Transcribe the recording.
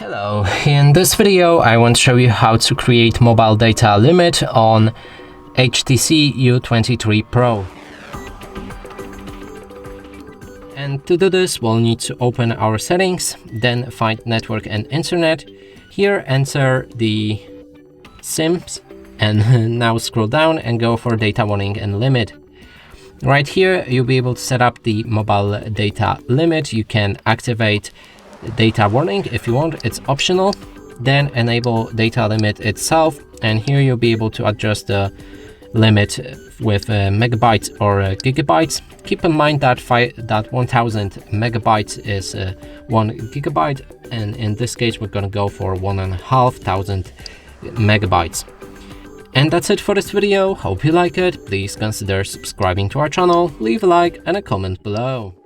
Hello, in this video I want to show you how to create mobile data limit on HTC U23 Pro. And to do this, we'll need to open our settings, then find network and internet. Here enter the SIMs and now scroll down and go for data warning and limit. Right here you'll be able to set up the mobile data limit. You can activate data warning if you want, it's optional. Then enable data limit itself, and here you'll be able to adjust the limit with megabytes or gigabytes. Keep in mind that 1000 megabytes is 1 gigabyte, and in this case we're going to go for 1500 megabytes. And that's it for this video. Hope you like it. Please consider subscribing to our channel, leave a like and a comment below.